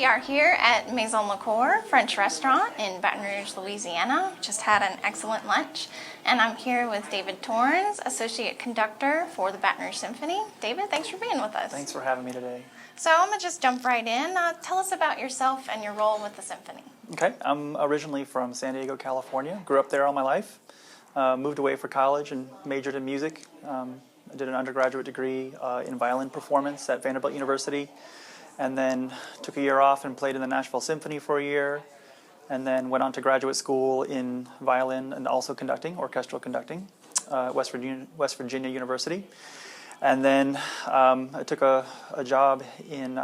We are here at Maison Lacour French restaurant in Baton Rouge, Louisiana. Just had an excellent lunch, and I'm here with David Torns, Associate Conductor for the Baton Rouge Symphony. David, thanks for being with us. Thanks for having me today. So I'm going to just jump right in. Tell us about yourself and your role with the symphony. Okay, I'm originally from San Diego, California. Grew up there all my life. Moved away for college and majored in music. I did an undergraduate degree in violin performance at Vanderbilt University. And then took a year off and played in the Nashville Symphony for a year, and then went on to graduate school in violin and also conducting, orchestral conducting, West Virginia University. And then I took a job in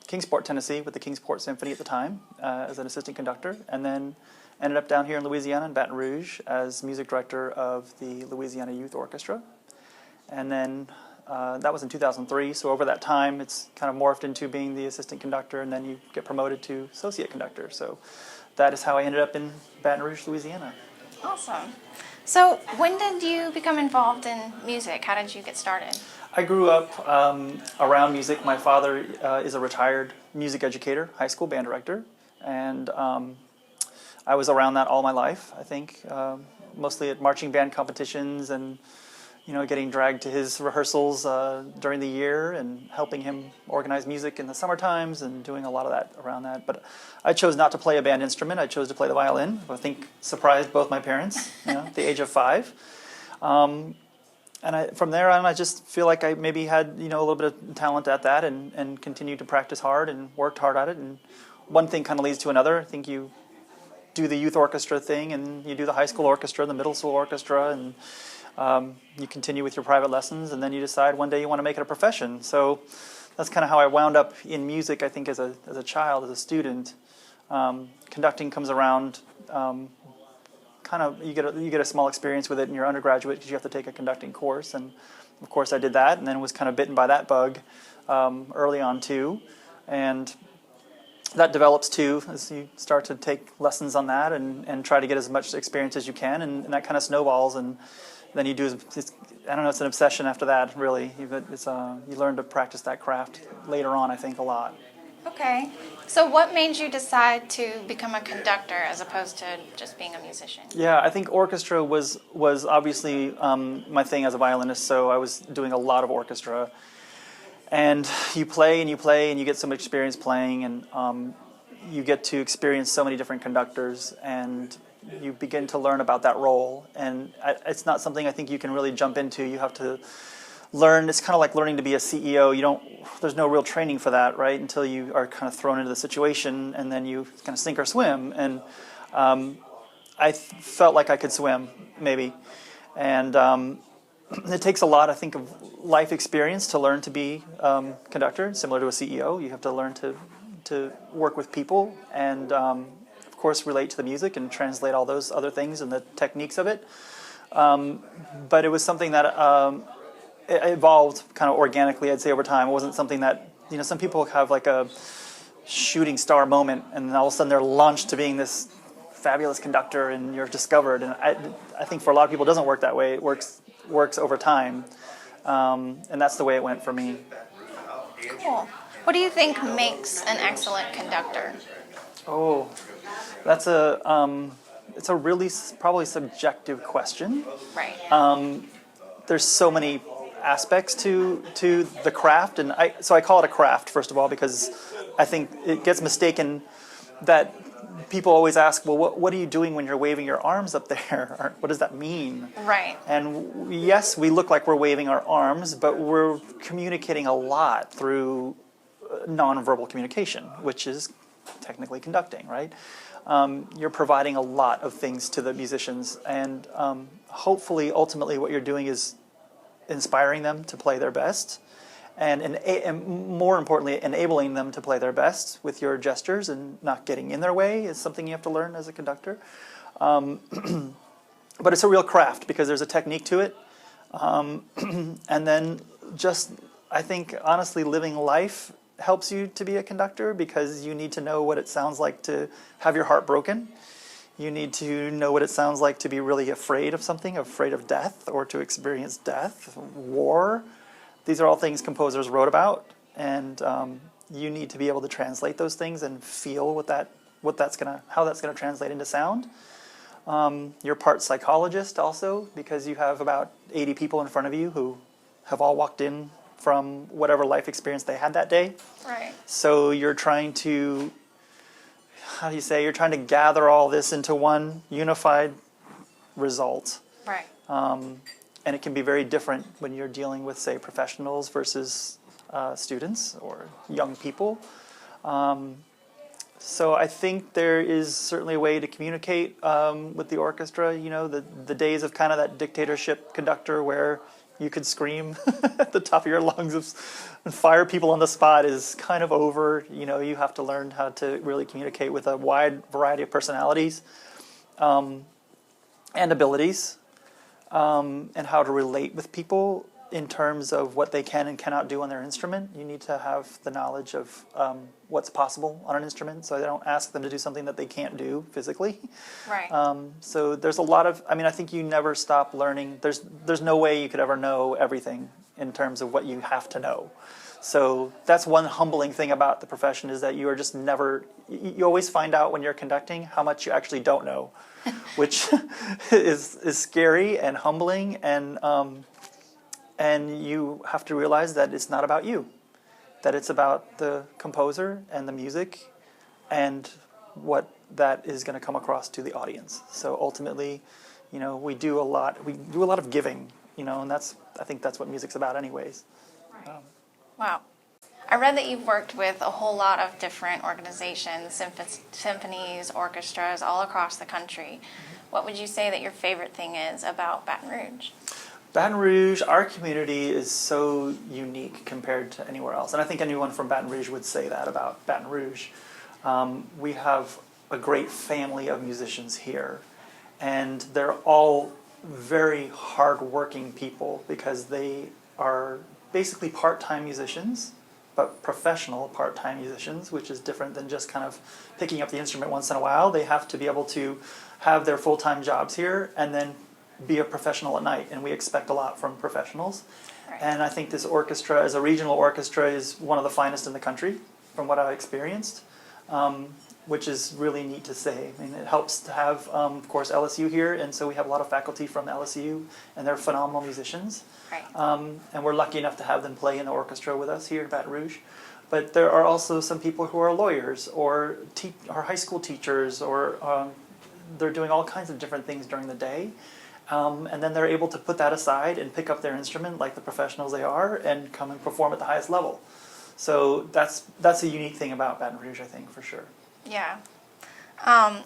Kingsport, Tennessee with the Kingsport Symphony at the time as an assistant conductor, and then ended up down here in Louisiana in Baton Rouge as music director of the Louisiana Youth Orchestra. And then that was in 2003, so over that time it's kind of morphed into being the assistant conductor, and then you get promoted to associate conductor. So that is how I ended up in Baton Rouge, Louisiana. Awesome. So when did you become involved in music? How did you get started? I grew up around music. My father is a retired music educator, high school band director, and I was around that all my life, I think, mostly at marching band competitions and getting dragged to his rehearsals during the year and helping him organize music in the summer times and doing a lot of that around that. But I chose not to play a band instrument. I chose to play the violin. I think surprised both my parents, at the age of 5. And from there on, I just feel like I maybe had, a little bit of talent at that and continued to practice hard and worked hard at it. And one thing kind of leads to another. I think you do the youth orchestra thing and you do the high school orchestra, the middle school orchestra, and you continue with your private lessons, and then you decide one day you want to make it a profession. So that's kind of how I wound up in music, I think, as a child, as a student. Conducting comes around, you get a small experience with it in your undergraduate because you have to take a conducting course, and of course I did that, and then was kind of bitten by that bug early on too, and that develops too as you start to take lessons on that and try to get as much experience as you can, and that kind of snowballs, and then you do, it's an obsession after that, really. You learn to practice that craft later on, I think, a lot. Okay. So what made you decide to become a conductor as opposed to just being a musician? Yeah, I think orchestra was obviously my thing as a violinist, so I was doing a lot of orchestra. And you play and you play and you get so much experience playing, and you get to experience so many different conductors, and you begin to learn about that role. And it's not something I think you can really jump into. You have to learn. It's kind of like learning to be a CEO. There's no real training for that, right? Until you are kind of thrown into the situation, and then you kind of sink or swim. And I felt like I could swim, maybe. And it takes a lot, I think, of life experience to learn to be conductor. Similar to a CEO, you have to learn to work with people and of course relate to the music and translate all those other things and the techniques of it. But it was something that it evolved kind of organically, I'd say, over time. It wasn't something that, some people have like a shooting star moment and then all of a sudden they're launched to being this fabulous conductor and you're discovered. And I think for a lot of people it doesn't work that way. It works over time. And that's the way it went for me. Cool. What do you think makes an excellent conductor? Oh, that's it's a really probably subjective question. Right. There's so many aspects to the craft, and so I call it a craft, first of all, because I think it gets mistaken that people always ask, well, what are you doing when you're waving your arms up there? What does that mean? Right. And yes, we look like we're waving our arms, but we're communicating a lot through nonverbal communication, which is technically conducting, right? You're providing a lot of things to the musicians, and hopefully, ultimately, what you're doing is inspiring them to play their best, and more importantly, enabling them to play their best with your gestures and not getting in their way is something you have to learn as a conductor. But it's a real craft because there's a technique to it. And then just, I think, honestly, living life helps you to be a conductor because you need to know what it sounds like to have your heart broken. You need to know what it sounds like to be really afraid of something, afraid of death, or to experience death, war. These are all things composers wrote about, and you need to be able to translate those things and feel how that's gonna translate into sound. You're part psychologist also, because you have about 80 people in front of you who have all walked in from whatever life experience they had that day. Right. So you're trying to, you're trying to gather all this into one unified result. Right. And it can be very different when you're dealing with, say, professionals versus students or young people. So I think there is certainly a way to communicate with the orchestra. You know, the days of kind of that dictatorship conductor where you could scream at the top of your lungs and fire people on the spot is kind of over. You know, you have to learn how to really communicate with a wide variety of personalities and abilities, and how to relate with people in terms of what they can and cannot do on their instrument. You need to have the knowledge of what's possible on an instrument, so they don't ask them to do something that they can't do physically. Right. So there's a lot of, I think you never stop learning. There's no way you could ever know everything in terms of what you have to know. So that's one humbling thing about the profession, is that you are just never, you always find out when you're conducting how much you actually don't know, which is scary and humbling, and you have to realize that it's not about you, that it's about the composer and the music and what that is going to come across to the audience. So ultimately, you know, we do a lot of giving, you know, and I think that's what music's about anyways. Right. Wow. I read that you've worked with a whole lot of different organizations, symphonies, orchestras all across the country. What would you say that your favorite thing is about Baton Rouge? Baton Rouge, our community is so unique compared to anywhere else. And I think anyone from Baton Rouge would say that about Baton Rouge. We have a great family of musicians here. And they're all very hard-working people, because they are basically part-time musicians, but professional part-time musicians, which is different than just kind of picking up the instrument once in a while. They have to be able to have their full-time jobs here and then be a professional at night, and we expect a lot from professionals. Right. And I think this orchestra, as a regional orchestra, is one of the finest in the country, from what I've experienced, which is really neat to say. I mean, it helps to have, of course, LSU here, and so we have a lot of faculty from LSU, and they're phenomenal musicians. Right. And we're lucky enough to have them play in the orchestra with us here in Baton Rouge. But there are also some people who are lawyers or high school teachers, or they're doing all kinds of different things during the day. And then they're able to put that aside and pick up their instrument like the professionals they are and come and perform at the highest level. So that's a unique thing about Baton Rouge, I think, for sure. Yeah.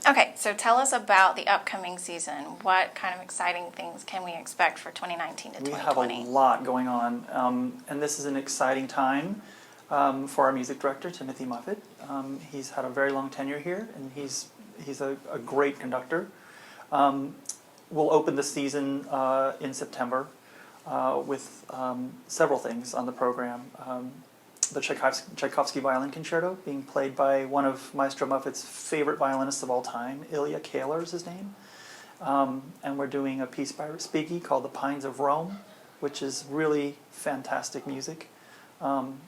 Okay, so tell us about the upcoming season. What kind of exciting things can we expect for 2019 to 2020? We have a lot going on, and this is an exciting time for our music director, Timothy Muffet. He's had a very long tenure here, and he's a great conductor. We'll open the season in September with several things on the program. The Tchaikovsky Violin Concerto, being played by one of Maestro Muffet's favorite violinists of all time, Ilya Kahler is his name. And we're doing a piece by Respighi called The Pines of Rome, which is really fantastic music, and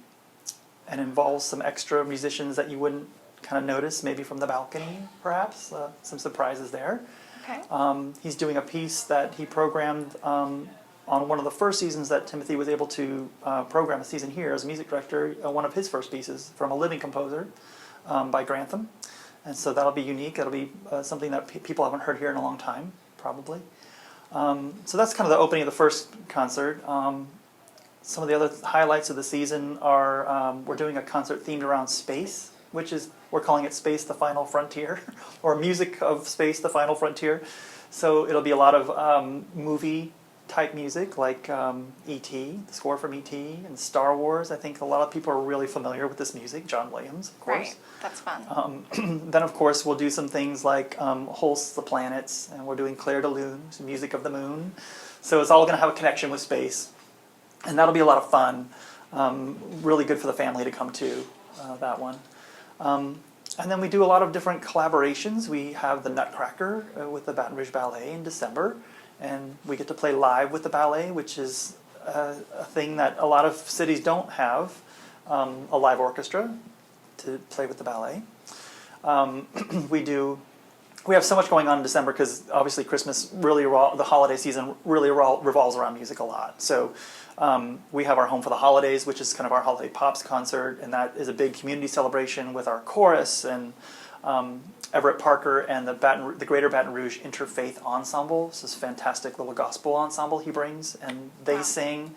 involves some extra musicians that you wouldn't kind of notice, maybe from the balcony, perhaps. Some surprises there. Okay. He's doing a piece that he programmed on one of the first seasons that Timothy was able to program a season here as a music director, one of his first pieces from a living composer by Grantham. And so that'll be unique. That'll be something that people haven't heard here in a long time, probably. So that's kind of the opening of the first concert. Some of the other highlights of the season are we're doing a concert themed around space, which is, we're calling it Space the Final Frontier, or Music of Space the Final Frontier. So it'll be a lot of movie-type music, like E.T., the score from E.T., and Star Wars. I think a lot of people are really familiar with this music, John Williams, of course. Right, that's fun. Then, of course, we'll do some things like Holst's The Planets, and we're doing Clair de Lune, Music of the Moon. So it's all going to have a connection with space. And that'll be a lot of fun. Really good for the family to come to, that one. And then we do a lot of different collaborations. We have the Nutcracker with the Baton Rouge Ballet in December, and we get to play live with the ballet, which is a thing that a lot of cities don't have. a live orchestra to play with the ballet. We have so much going on in December because obviously Christmas really, the holiday season really revolves around music a lot. So we have our Home for the Holidays, which is kind of our holiday pops concert, and that is a big community celebration with our chorus and Everett Parker and the Greater Baton Rouge Interfaith Ensemble. This is a fantastic little gospel ensemble he brings, and they sing.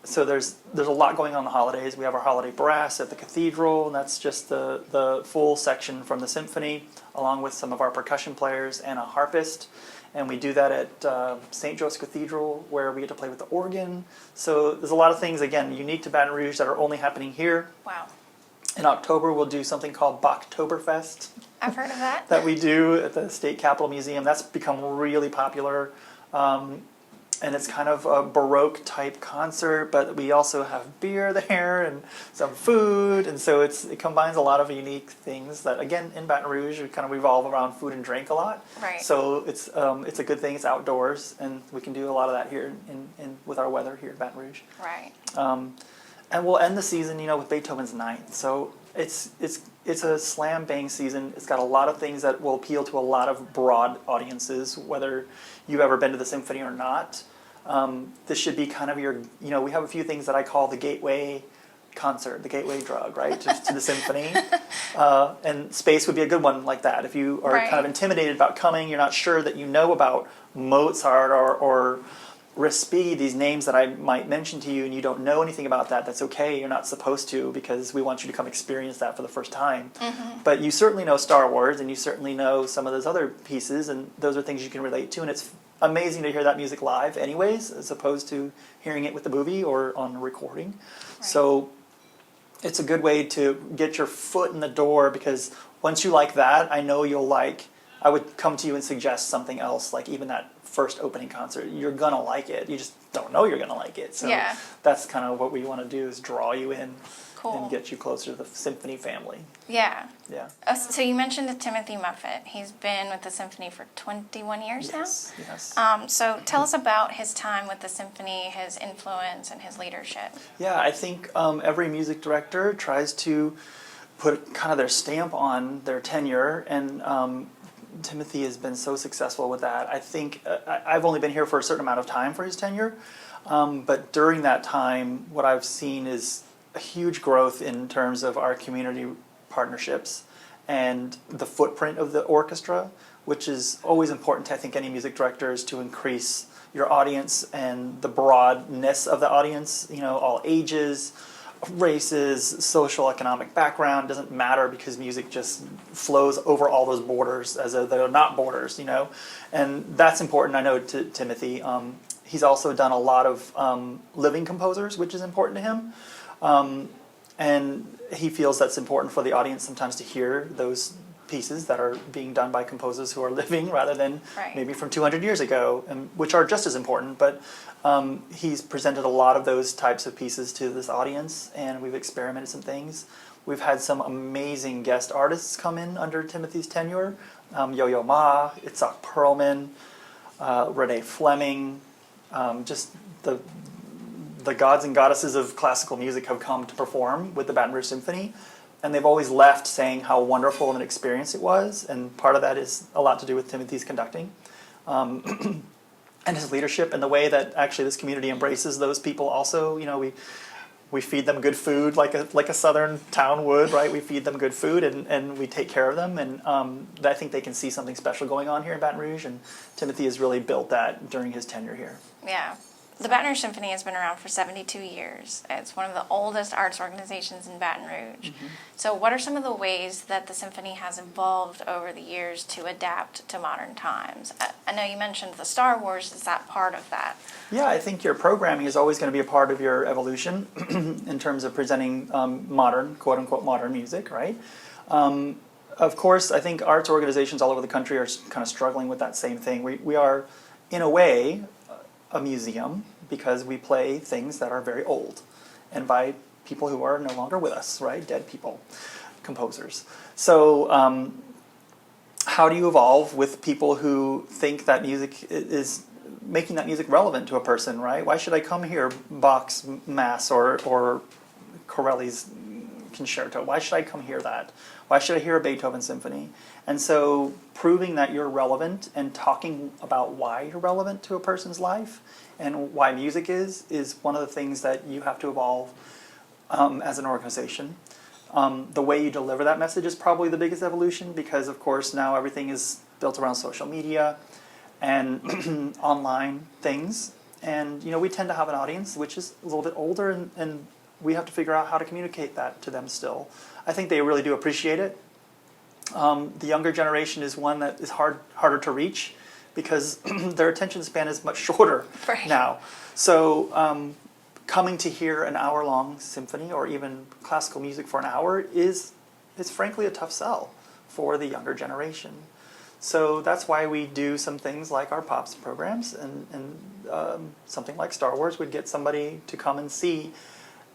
So there's a lot going on in the holidays. We have our holiday brass at the cathedral, and that's just the full section from the symphony, along with some of our percussion players and a harpist. And we do that at St. Joe's Cathedral, where we get to play with the organ. So there's a lot of things, again, unique to Baton Rouge that are only happening here. Wow. In October, we'll do something called Bachtoberfest. I've heard of that. That we do at the State Capitol Museum. That's become really popular. And it's kind of a Baroque type concert, but we also have beer there and some food. And so it combines a lot of unique things that, again, in Baton Rouge, we kind of revolve around food and drink a lot. Right. So it's a good thing. It's outdoors, and we can do a lot of that here in with our weather here in Baton Rouge. Right. And we'll end the season, with Beethoven's Ninth. So it's a slam bang season. It's got a lot of things that will appeal to a lot of broad audiences, whether you've ever been to the symphony or not. This should be kind of your, we have a few things that I call the gateway concert, the gateway drug, right, to the symphony. And space would be a good one like that. If you are kind of intimidated about coming, you're not sure that you know about Mozart or Respighi, these names that I might mention to you, and you don't know anything about that, that's okay. You're not supposed to, because we want you to come experience that for the first time. Mm-hmm. But you certainly know Star Wars, and you certainly know some of those other pieces, and those are things you can relate to, and it's amazing to hear that music live anyways, as opposed to hearing it with the movie or on a recording. Right. So it's a good way to get your foot in the door, because once you like that, I know you'll like, I would come to you and suggest something else, like even that first opening concert. You're going to like it. You just don't know you're going to like it. So that's kind of what we want to do, is draw you in. Cool. And get you closer to the symphony family. Yeah. Yeah. So you mentioned Timothy Muffet. He's been with the symphony for 21 years now? Yes. So tell us about his time with the symphony, his influence, and his leadership. Yeah, I think every music director tries to put kind of their stamp on their tenure, and Timothy has been so successful with that. I think I've only been here for a certain amount of time for his tenure, but during that time, what I've seen is a huge growth in terms of our community partnerships and the footprint of the orchestra, which is always important to, I think, any music director, is to increase your audience and the broadness of the audience, all ages, races, social, economic background, doesn't matter, because music just flows over all those borders as though they're not borders, and that's important, I know, to Timothy. He's also done a lot of living composers, which is important to him. And he feels that's important for the audience sometimes to hear those pieces that are being done by composers who are living, rather than maybe from 200 years ago, which are just as important. But he's presented a lot of those types of pieces to this audience, and we've experimented some things. We've had some amazing guest artists come in under Timothy's tenure. Yo-Yo Ma, Itzhak Perlman, Renee Fleming, just the gods and goddesses of classical music have come to perform with the Baton Rouge Symphony, and they've always left saying how wonderful of an experience it was, and part of that is a lot to do with Timothy's conducting and his leadership, and the way that actually this community embraces those people also. We feed them good food like a southern town would, right? We feed them good food, and we take care of them, and I think they can see something special going on here in Baton Rouge, and Timothy has really built that during his tenure here. Yeah. The Baton Rouge Symphony has been around for 72 years. It's one of the oldest arts organizations in Baton Rouge. Mm-hmm. So what are some of the ways that the symphony has evolved over the years to adapt to modern times? I know you mentioned the Star Wars. Is that part of that? Yeah, I think your programming is always going to be a part of your evolution in terms of presenting modern, quote-unquote, modern music, right? Of course, I think arts organizations all over the country are kind of struggling with that same thing. We are, in a way, a museum, because we play things that are very old, and by people who are no longer with us, right? Dead people, composers. So how do you evolve with people who think that music is making that music relevant to a person, right? Why should I come hear Bach's Mass or Corelli's concerto? Why should I come hear that? Why should I hear a Beethoven symphony? And so proving that you're relevant and talking about why you're relevant to a person's life and why music is one of the things that you have to evolve as an organization. The way you deliver that message is probably the biggest evolution because, of course, now everything is built around social media and online things. And, we tend to have an audience which is a little bit older, and we have to figure out how to communicate that to them still. I think they really do appreciate it. The younger generation is one that is harder to reach because their attention span is much shorter now. So coming to hear an hour-long symphony or even classical music for an hour is frankly a tough sell for the younger generation. So that's why we do some things like our Pops programs and something like Star Wars would get somebody to come and see.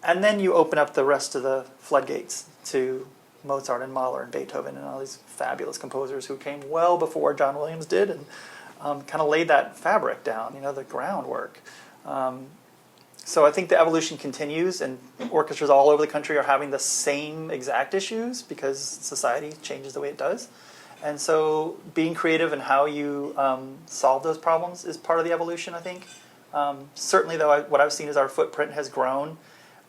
And then you open up the rest of the floodgates to Mozart and Mahler and Beethoven and all these fabulous composers who came well before John Williams did and kind of laid that fabric down, the groundwork. So I think the evolution continues, and orchestras all over the country are having the same exact issues because society changes the way it does. And so being creative in how you solve those problems is part of the evolution, I think. Certainly, though, what I've seen is our footprint has grown.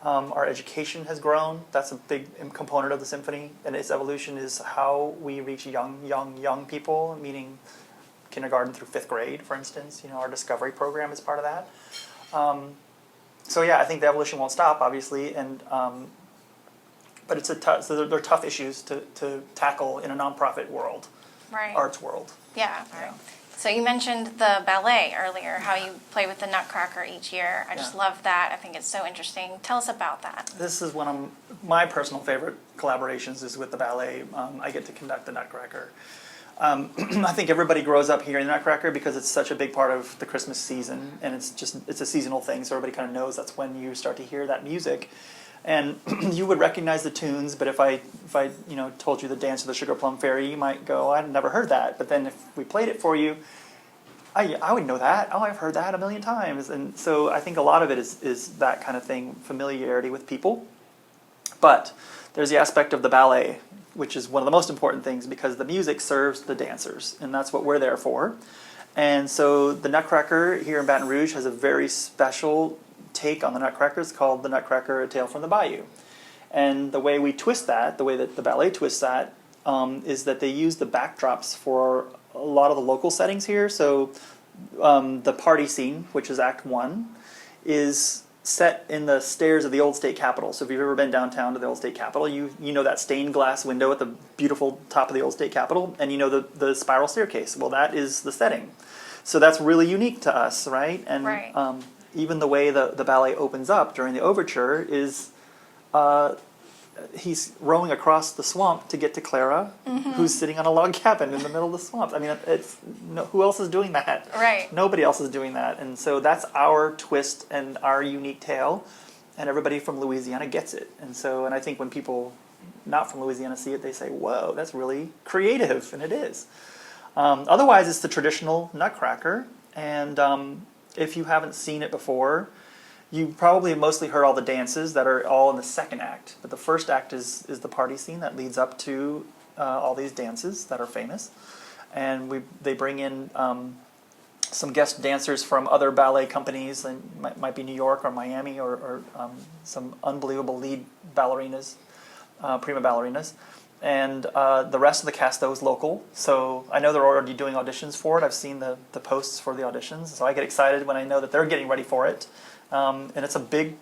Our education has grown. That's a big component of the symphony, and its evolution is how we reach young people, meaning kindergarten through 5th grade, for instance. Our Discovery program is part of that. So yeah, I think the evolution won't stop, obviously, and but it's so they're tough issues to tackle in a nonprofit world, arts world. Yeah. So you mentioned the ballet earlier, how you play with the Nutcracker each year. I just love that. I think it's so interesting. Tell us about that. This is one of my personal favorite collaborations is with the ballet. I get to conduct the Nutcracker. I think everybody grows up hearing the Nutcracker because it's such a big part of the Christmas season, and it's a seasonal thing, so everybody kind of knows that's when you start to hear that music. And you would recognize the tunes, but if I told you the Dance of the Sugar Plum Fairy, you might go, I've never heard that. But then if we played it for you, I would know that. Oh, I've heard that a million times. And so I think a lot of it is that kind of thing, familiarity with people. But there's the aspect of the ballet, which is one of the most important things because the music serves the dancers, and that's what we're there for. And so the Nutcracker here in Baton Rouge has a very special take on the Nutcracker. It's called the Nutcracker, A Tale from the Bayou. And the way we twist that, the way that the ballet twists that, is that they use the backdrops for a lot of the local settings here. So the party scene, which is Act 1, is set in the stairs of the old state capitol. So if you've ever been downtown to the old state capitol, you know that stained glass window at the beautiful top of the old state capitol, and you know the spiral staircase. Well, that is the setting. So that's really unique to us, right? And even the way the ballet opens up during the overture is he's rowing across the swamp to get to Clara, who's sitting on a log cabin in the middle of the swamp. I mean, who else is doing that? Right. Nobody else is doing that. And so that's our twist and our unique tale, and everybody from Louisiana gets it. And I think when people not from Louisiana see it, they say, whoa, that's really creative, and it is. Otherwise, it's the traditional Nutcracker, and if you haven't seen it before, you probably mostly heard all the dances that are all in the second act. But the first act is the party scene that leads up to all these dances that are famous. And they bring in some guest dancers from other ballet companies, and might be New York or Miami, or some unbelievable lead ballerinas, prima ballerinas. And the rest of the cast, though, is local. So I know they're already doing auditions for it. I've seen the posts for the auditions. So I get excited when I know that they're getting ready for it. And it's a big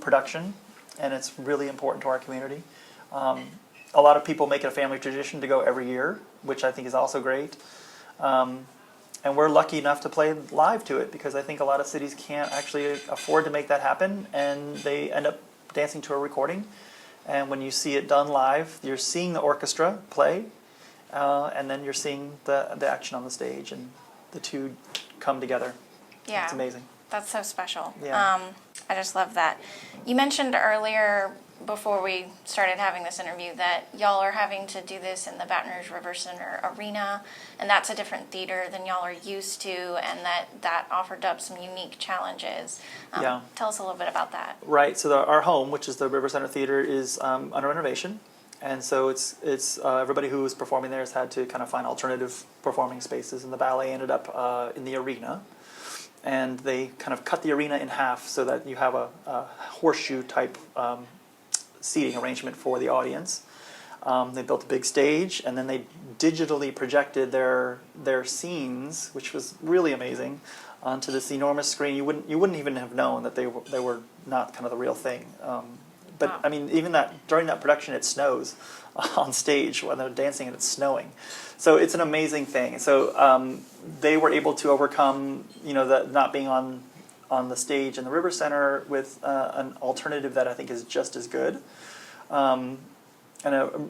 production, and it's really important to our community. A lot of people make it a family tradition to go every year, which I think is also great. And we're lucky enough to play live to it because I think a lot of cities can't actually afford to make that happen, and they end up dancing to a recording. And when you see it done live, you're seeing the orchestra play, and then you're seeing the action on the stage, and the two come together. Yeah. It's amazing. That's so special. Yeah. I just love that. You mentioned earlier before we started having this interview that y'all are having to do this in the Baton Rouge River Center Arena, and that's a different theater than y'all are used to, and that offered up some unique challenges. Yeah. Tell us a little bit about that. Right. So our home, which is the River Center Theater, is under renovation, and so it's everybody who was performing there has had to kind of find alternative performing spaces, and the ballet ended up in the arena. And they kind of cut the arena in half so that you have a horseshoe type seating arrangement for the audience. They built a big stage, and then they digitally projected their scenes, which was really amazing, onto this enormous screen. You wouldn't even have known that they were not kind of the real thing. But Wow. I mean, even during that production, it snows on stage when they're dancing and it's snowing. So it's an amazing thing. So they were able to overcome, the not being on the stage in the River Center with an alternative that I think is just as good and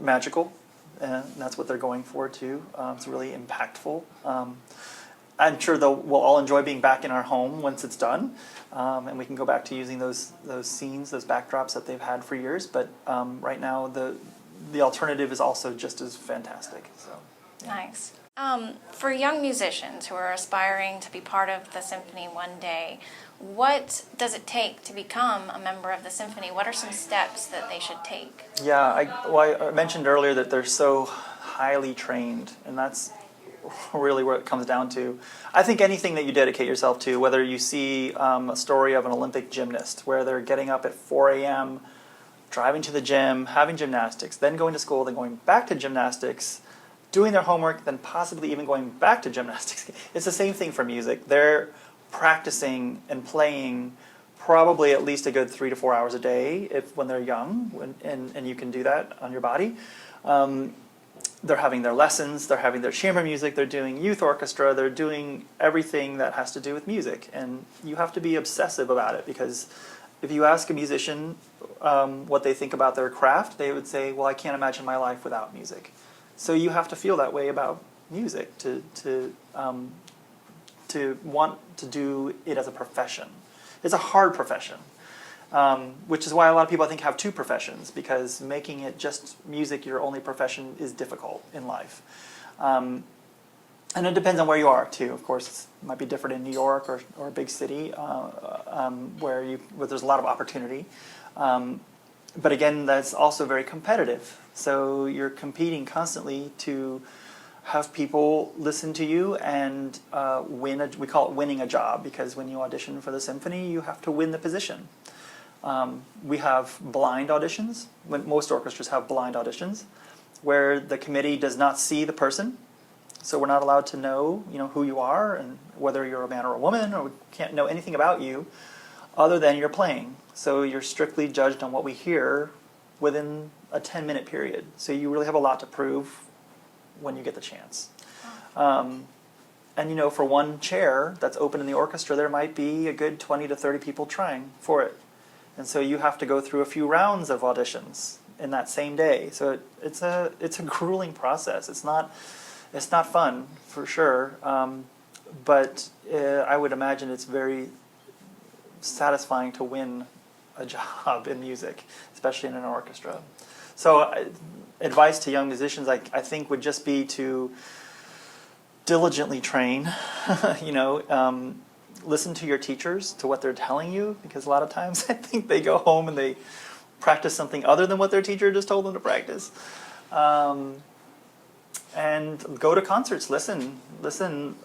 magical. And that's what they're going for too. It's really impactful. I'm sure we'll all enjoy being back in our home once it's done, and we can go back to using those scenes, those backdrops that they've had for years. But right now, the alternative is also just as fantastic. So, yeah. Nice. For young musicians who are aspiring to be part of the symphony one day, what does it take to become a member of the symphony? What are some steps that they should take? Yeah, I mentioned earlier that they're so highly trained, and that's really what it comes down to. I think anything that you dedicate yourself to, whether you see a story of an Olympic gymnast where they're getting up at 4 a.m., driving to the gym, having gymnastics, then going to school, then going back to gymnastics, doing their homework, then possibly even going back to gymnastics. It's the same thing for music. They're practicing and playing probably at least a good 3 to 4 hours a day when they're young, and you can do that on your body. They're having their lessons, they're having their chamber music, they're doing youth orchestra, they're doing everything that has to do with music. And you have to be obsessive about it, because if you ask a musician what they think about their craft, they would say, well, I can't imagine my life without music. So you have to feel that way about music to want to do it as a profession. It's a hard profession. Which is why a lot of people, I think, have two professions, because making it just music your only profession is difficult in life. And it depends on where you are, too. Of course, it might be different in New York or a big city where there's a lot of opportunity. But again, that's also very competitive. So you're competing constantly to have people listen to you and we call it winning a job, because when you audition for the symphony, you have to win the position. We have blind auditions. Most orchestras have blind auditions, where the committee does not see the person, so we're not allowed to know, who you are and whether you're a man or a woman, or we can't know anything about you other than you're playing. So you're strictly judged on what we hear within a 10-minute period. So you really have a lot to prove when you get the chance. And for one chair that's open in the orchestra, there might be a good 20 to 30 people trying for it. And so you have to go through a few rounds of auditions in that same day. So it's a grueling process. It's not fun, for sure. But I would imagine it's very satisfying to win a job in music, especially in an orchestra. So advice to young musicians, I think, would just be to diligently train, listen to your teachers, to what they're telling you, because a lot of times I think they go home and they practice something other than what their teacher just told them to practice. And go to concerts, listen,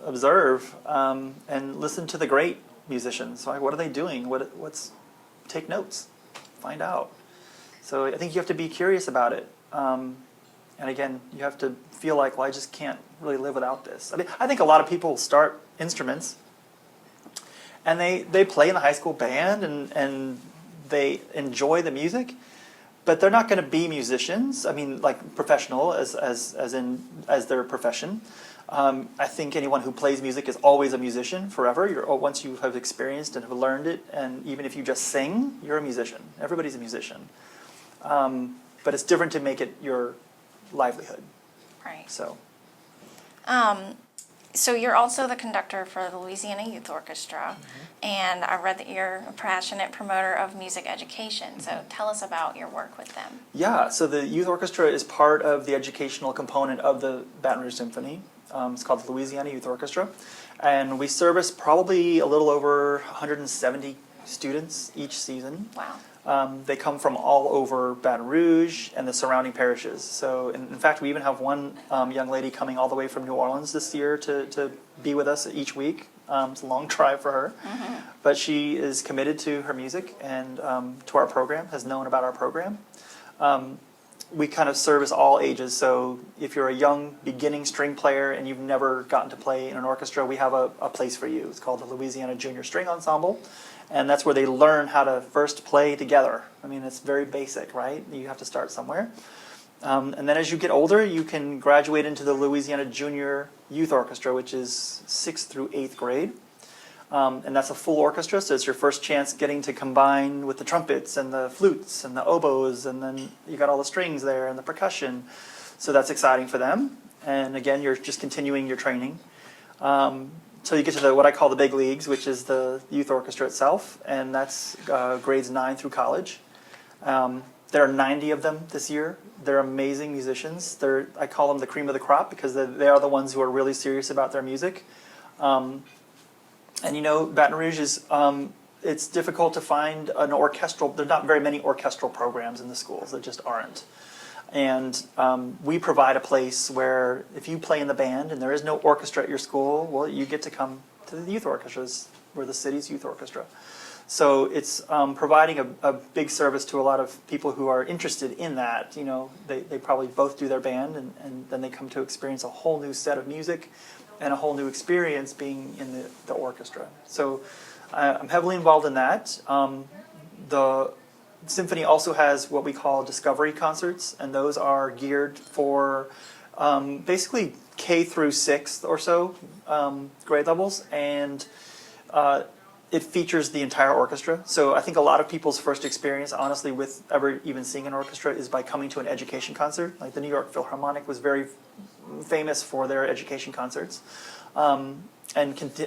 observe, and listen to the great musicians. So what are they doing? Take notes, find out. So I think you have to be curious about it. And again, you have to feel like, well, I just can't really live without this. I mean, I think a lot of people start instruments and they play in the high school band and they enjoy the music, but they're not going to be musicians. I mean, like professional as their profession. I think anyone who plays music is always a musician forever. Once you have experienced and have learned it, and even if you just sing, you're a musician. Everybody's a musician. But it's different to make it your livelihood. Right. So. So you're also the conductor for the Louisiana Youth Orchestra, and I read that you're a passionate promoter of music education. So tell us about your work with them. Yeah, so the youth orchestra is part of the educational component of the Baton Rouge Symphony. It's called the Louisiana Youth Orchestra, and we service probably a little over 170 students each season. Wow. They come from all over Baton Rouge and the surrounding parishes. So, in fact, we even have one young lady coming all the way from New Orleans this year to be with us each week. It's a long drive for her, but she is committed to her music and to our program, has known about our program. We kind of service all ages, so if you're a young beginning string player and you've never gotten to play in an orchestra, we have a place for you. It's called the Louisiana Junior String Ensemble. And that's where they learn how to first play together. I mean, it's very basic, right? You have to start somewhere. And then as you get older, you can graduate into the Louisiana Junior Youth Orchestra, which is 6th through 8th grade. And that's a full orchestra, so it's your first chance getting to combine with the trumpets and the flutes and the oboes, and then you got all the strings there and the percussion. So that's exciting for them. And again, you're just continuing your training. So you get to what I call the big leagues, which is the youth orchestra itself, and that's grades 9 through college. There are 90 of them this year. They're amazing musicians. I call them the cream of the crop because they are the ones who are really serious about their music. And you know, Baton Rouge is, it's difficult to find an orchestral, there's not very many orchestral programs in the schools, there just aren't. And we provide a place where if you play in the band and there is no orchestra at your school, well, you get to come to the youth orchestras. We're the city's youth orchestra. So it's providing a big service to a lot of people who are interested in that. You know, they probably both do their band and then they come to experience a whole new set of music and a whole new experience being in the orchestra. So I'm heavily involved in that. The Symphony also has what we call discovery concerts, and those are geared for basically K through 6th or so grade levels, and it features the entire orchestra. So I think a lot of people's first experience, honestly, with ever even seeing an orchestra is by coming to an education concert. Like the New York Philharmonic was very famous for their education concerts. And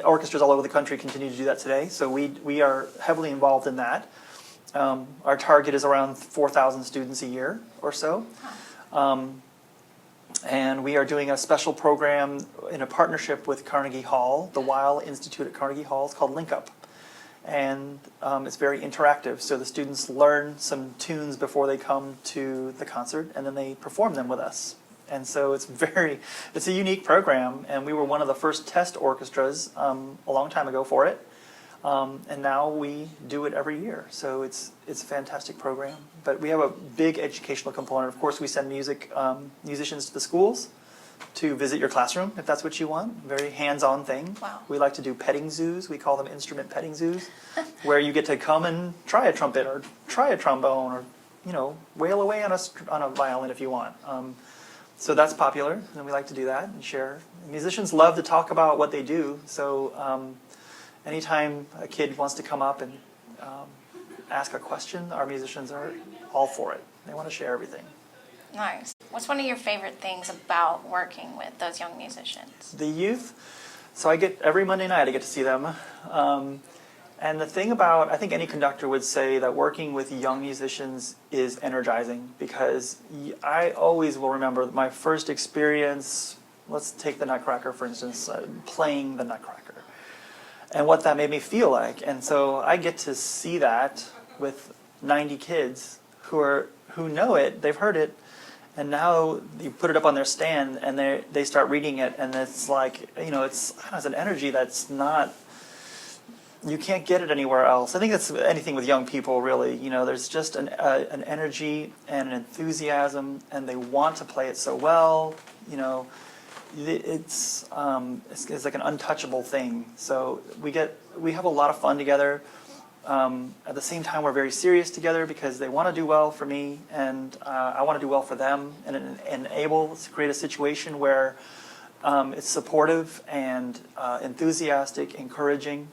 orchestras all over the country continue to do that today. So we are heavily involved in that. Our target is around 4,000 students a year or so. And we are doing a special program in a partnership with Carnegie Hall, the Weil Institute at Carnegie Hall. It's called Link Up. And it's very interactive. So the students learn some tunes before they come to the concert, and then they perform them with us. And so it's a unique program, and we were one of the first test orchestras a long time ago for it. And now we do it every year. So it's a fantastic program. But we have a big educational component. Of course, we send musicians to the schools to visit your classroom, if that's what you want. Very hands-on thing. Wow. We like to do petting zoos. We call them instrument petting zoos, where you get to come and try a trumpet or try a trombone or, you know, wail away on a violin if you want. So that's popular, and we like to do that and share. Musicians love to talk about what they do, so anytime a kid wants to come up and ask a question, our musicians are all for it. They want to share everything. Nice. What's one of your favorite things about working with those young musicians? The youth, so every Monday night I get to see them. And the thing about, I think any conductor would say that working with young musicians is energizing, because I always will remember my first experience, let's take the Nutcracker for instance, playing the Nutcracker, and what that made me feel like. And so I get to see that with 90 kids who know it, they've heard it, and now you put it up on their stand and they start reading it, and it's like, you know, it has an energy that's not, you can't get it anywhere else. I think that's anything with young people, really. You know, there's just an energy and an enthusiasm, and they want to play it so well. You know, it's like an untouchable thing. So we have a lot of fun together. At the same time, we're very serious together because they want to do well for me, and I want to do well for them, and able to create a situation where it's supportive and enthusiastic, encouraging.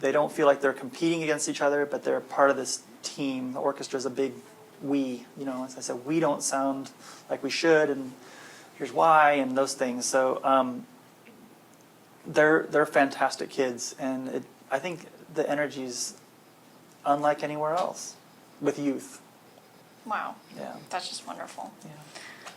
They don't feel like they're competing against each other, but they're part of this team. The orchestra is a big we. You know, as I said, we don't sound like we should, and here's why, and those things. So they're fantastic kids, and I think the energy's unlike anywhere else with youth. Wow. Yeah. That's just wonderful. Yeah.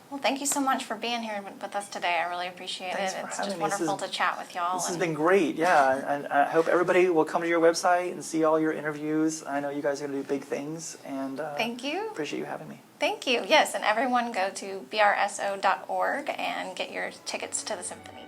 Well, thank you so much for being here with us today. I really appreciate Thanks it. for It's having just me. This wonderful is- to chat with y'all. This has and been great, yeah. And I hope everybody will come to your website and see all your interviews. I know you guys are going to do big things, and Thank you. appreciate you having me. Thank you. Yes, and everyone go to brso.org and get your tickets to the symphony.